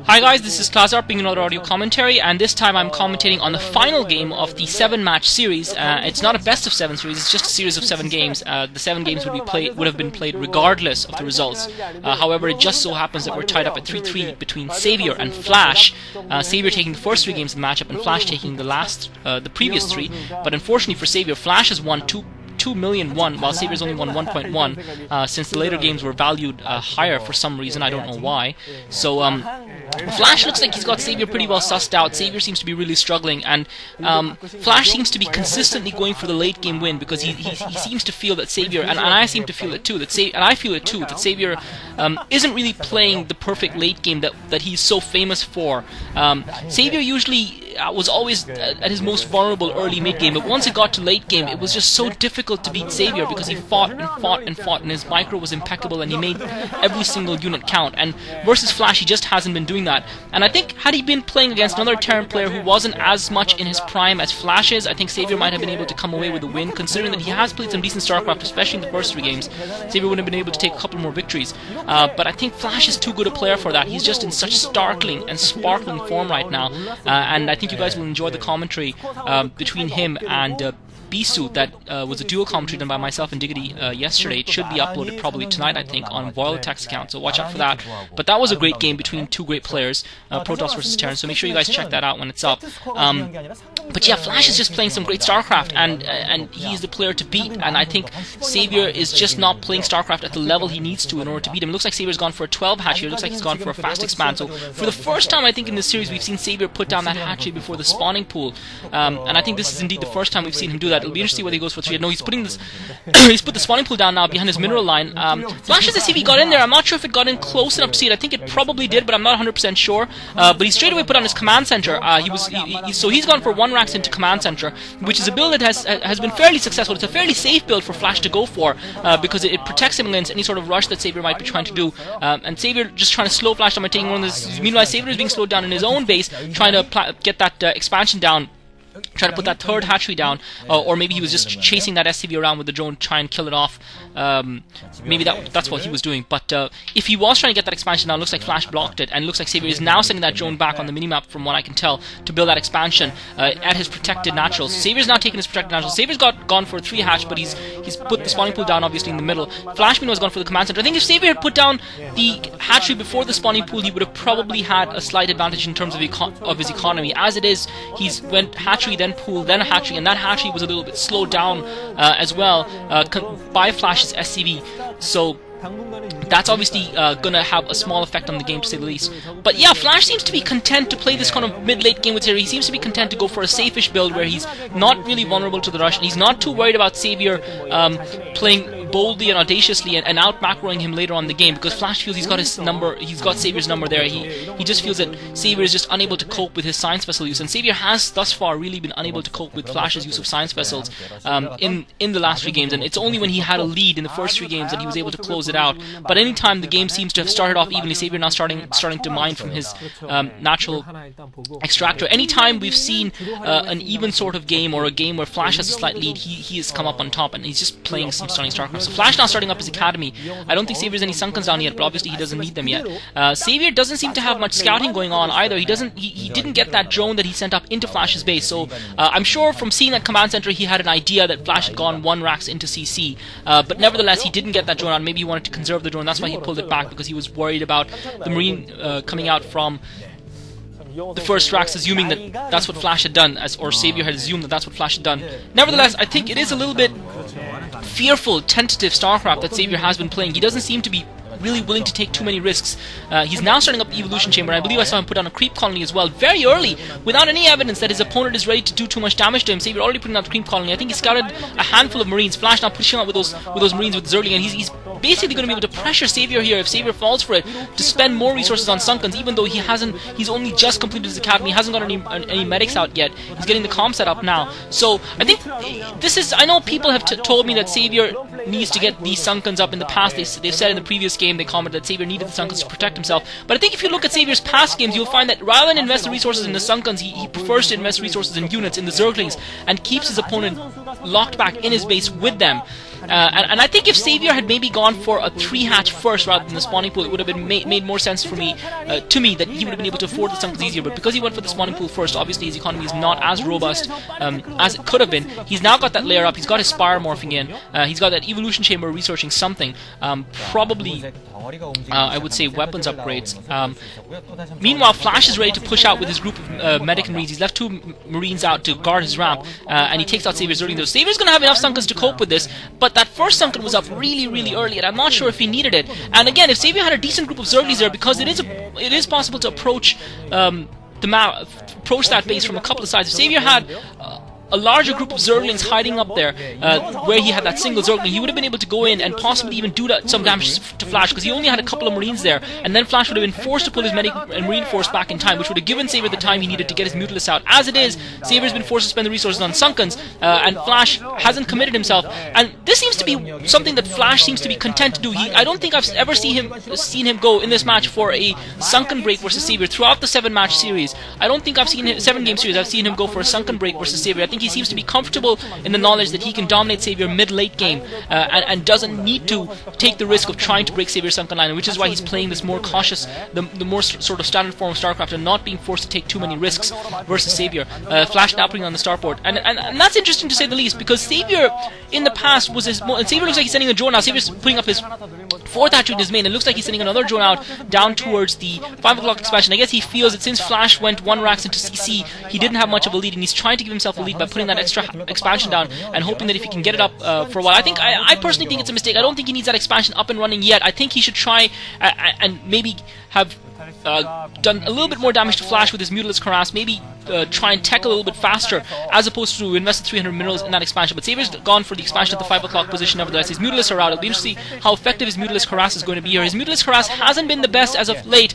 Hi guys, this is Klazart bringing another audio commentary, and this time I'm commentating on the final game of the 7-match series. It's not a best of 7 series, it's just a series of 7 games. The 7 games would have been played regardless of the results. However, it just so happens that we're tied up at 3-3 between Savior and Flash. Savior taking the first 3 games of the matchup and Flash taking the previous 3. But unfortunately for Savior, Flash has won 2 million won, while Savior's only won 1.1, since the later games were valued higher for some reason. I don't know why. So Flash looks like he's got Savior pretty well sussed out. Savior seems to be really struggling, and Flash seems to be consistently going for the late game win, because he seems to feel that Savior, and I seem to feel it too, that Savior isn't really playing the perfect late game that he's so famous for. Savior usually was always at his most vulnerable early mid game, but once it got to late game, it was just so difficult to beat Savior, because he fought and fought and fought, and his micro was impeccable, and he made every single unit count. And versus Flash, he just hasn't been doing that. And I think had he been playing against another Terran player who wasn't as much in his prime as Flash is, I think Savior might have been able to come away with a win, considering that he has played some decent StarCraft, especially in the first 3 games. Savior would have been able to take a couple more victories. But I think Flash is too good a player for that. He's just in such startling and sparkling form right now, and I think you guys will enjoy the commentary between him and Bisu. That was a dual commentary done by myself and Diggity yesterday. It should be uploaded probably tonight, I think, on Voilatech's account, so watch out for that. But that was a great game between 2 great players, Protoss versus Terran, so make sure you guys check that out when it's up. But yeah, Flash is just playing some great StarCraft, and he's the player to beat, and I think Savior is just not playing StarCraft at the level he needs to in order to beat him. It looks like Saviour's gone for a 12 hatch here. It looks like he's gone for a fast expand, so for the first time I think in this series we've seen Savior put down that hatchery before the spawning pool, and I think this is indeed the first time we've seen him do that. It'll be interesting to see whether he goes for 3. No, he's putting this he's put the spawning pool down now behind his mineral line. Flash has to see if he got in there. I'm not sure if it got in close enough to see it. I think it probably did, but I'm not 100% sure. But he straight away put on his command center. So he's gone for 1 racks into command center, which is a build that has been fairly successful. It's a fairly safe build for Flash to go for, because it protects him against any sort of rush that Savior might be trying to do. And Savior just trying to slow Flash down by taking one of this. Meanwhile, Savior is being slowed down in his own base, trying to get that expansion down, try to put that 3rd hatchery down, or maybe he was just chasing that SCV around with the drone, try and kill it off. Maybe that's what he was doing. But if he was trying to get that expansion down, it looks like Flash blocked it, and it looks like Savior is now sending that drone back on the minimap, from what I can tell, to build that expansion at his protected naturals. Savior's now taking his protected naturals. Savior's gone for a 3 hatch, but he's put the spawning pool down obviously in the middle. Flash meanwhile has gone for the command center. I think if Savior had put down the hatchery before the spawning pool, he would have probably had a slight advantage in terms of his economy. As it is, he's went hatchery, then pool, then a hatchery, and that hatchery was a little bit slowed down as well by Flash's SCV. So that's obviously going to have a small effect on the game, to say the least. But yeah, Flash seems to be content to play this kind of mid-late game with Savior. He seems to be content to go for a safe-ish build where he's not really vulnerable to the rush, and he's not too worried about Savior playing boldly and audaciously and out-macroing him later on in the game, because Flash feels he's got his number, he's got Savior's number there. He just feels that Savior is just unable to cope with his science vessel use, and Savior has thus far really been unable to cope with Flash's use of science vessels in the last 3 games, and it's only when he had a lead in the first 3 games that he was able to close it out. But anytime the game seems to have started off evenly, Savior now starting to mine from his natural extractor. Anytime we've seen an even sort of game, or a game where Flash has a slight lead, he has come up on top, and he's just playing some stunning StarCraft. So Flash now starting up his academy. I don't think Savior's any Sunkens down yet, but obviously he doesn't need them yet. Savior doesn't seem to have much scouting going on either. He didn't get that drone that he sent up into Flash's base, so I'm sure from seeing that command center he had an idea that Flash had gone 1 racks into CC, but nevertheless he didn't get that drone on. Maybe he wanted to conserve the drone, that's why he pulled it back, because he was worried about the Marine coming out from the first racks, assuming that that's what Flash had done, or Savior had assumed that that's what Flash had done. Nevertheless, I think it is a little bit fearful, tentative StarCraft that Savior has been playing. He doesn't seem to be really willing to take too many risks. He's now starting up the Evolution Chamber, and I believe I saw him put down a creep colony as well, very early, without any evidence that his opponent is ready to do too much damage to him. Savior already putting out the creep colony. I think he scouted a handful of Marines. Flash now pushing out with those Marines with Zergling, and he's basically going to be able to pressure Savior here, if Savior falls for it, to spend more resources on Sunkens, even though he's only just completed his academy, he hasn't got any medics out yet. He's getting the comm set up now. So I think I know people have told me that Savior needs to get these Sunkens up in the past. They've said in the previous game, they commented that Savior needed the Sunkens to protect himself. But I think if you look at Savior's past games, you'll find that rather than invest the resources in the Sunkens, he prefers to invest resources in units, in the Zerglings, and keeps his opponent locked back in his base with them. And I think if Xavier had maybe gone for a 3-hatch first rather than the spawning pool, it would have been made more sense for me, to me, that he would have been able to afford the sunkens easier. But because he went for the spawning pool first, obviously his economy is not as robust as it could have been. He's now got that layer up, he's got his Spire morphing in, he's got that evolution chamber researching something, probably I would say weapons upgrades. Meanwhile, Flash is ready to push out with his group of medic and Marines. He's left 2 Marines out to guard his ramp, and he takes out Xavier's early. Though Xavier's going to have enough sunkens to cope with this, but that first sunken was up really early, and I'm not sure if he needed it. And again, if Xavier had a decent group of Zerglies there, because it is possible to approach the map, approach that base from a couple of sides. If Xavier had a larger group of Zerglings hiding up there, where he had that single Zergling, he would have been able to go in and possibly even do some damage to Flash, because he only had a couple of Marines there, and then Flash would have been forced to pull his medic and Marine force back in time, which would have given Xavier the time he needed to get his Mutalisk out. As it is, Xavier's been forced to spend the resources on Sunkens, and Flash hasn't committed himself, and this seems to be something that Flash seems to be content to do. I don't think I've ever seen him go in this match for a Sunken break versus Xavier throughout the 7-match series. I don't think I've seen 7-game series, I've seen him go for a Sunken break versus Xavier. I think he seems to be comfortable in the knowledge that he can dominate Xavier mid-late game, and doesn't need to take the risk of trying to break Xavier's sunken line, which is why he's playing this more cautious, the more sort of standard form of StarCraft, and not being forced to take too many risks versus Xavier. Flash now putting on the starport, and that's interesting to say the least, because Xavier in the past was and Xavier looks like he's sending a drone out. Xavier's putting up his 4th attribute in his main, and looks like he's sending another drone out down towards the 5 o'clock expansion. I guess he feels that since Flash went 1 racks into CC, he didn't have much of a lead, and he's trying to give himself a lead by putting that extra expansion down and hoping that if he can get it up for a while. I personally think it's a mistake. I don't think he needs that expansion up and running yet. I think he should try and maybe have done a little bit more damage to Flash with his Mutalisk Harass, maybe try and tech a little bit faster, as opposed to invest the 300 minerals in that expansion. But Xavier's gone for the expansion at the 5 o'clock position nevertheless. His Mutalisks are out. It'll be interesting to see how effective his Mutalisk Harass is going to be here. His Mutalisk Harass hasn't been the best as of late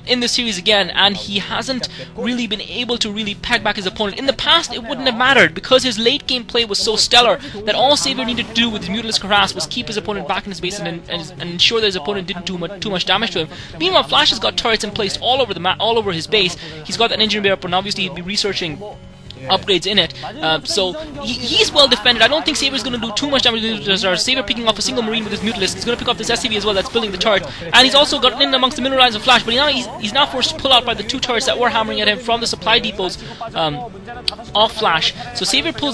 in this series again, and he hasn't really been able to really peg back his opponent. In the past, it wouldn't have mattered, because his late game play was so stellar that all Xavier needed to do with his Mutalisk Harass was keep his opponent back in his base and ensure that his opponent didn't do too much damage to him. Meanwhile, Flash has got turrets in place all over the map, all over his base. He's got that engineer bay up, and obviously he'll be researching upgrades in it, so he's well defended. I don't think Xavier's going to do too much damage to his Mutalisk. Xavier picking off a single Marine with his Mutalisk. He's going to pick off this SCV as well that's building the turret, and he's also gotten in amongst the mineral lines of Flash, but he's now forced to pull out by the 2 turrets that were hammering at him from the supply depots of Flash. So Xavier pulls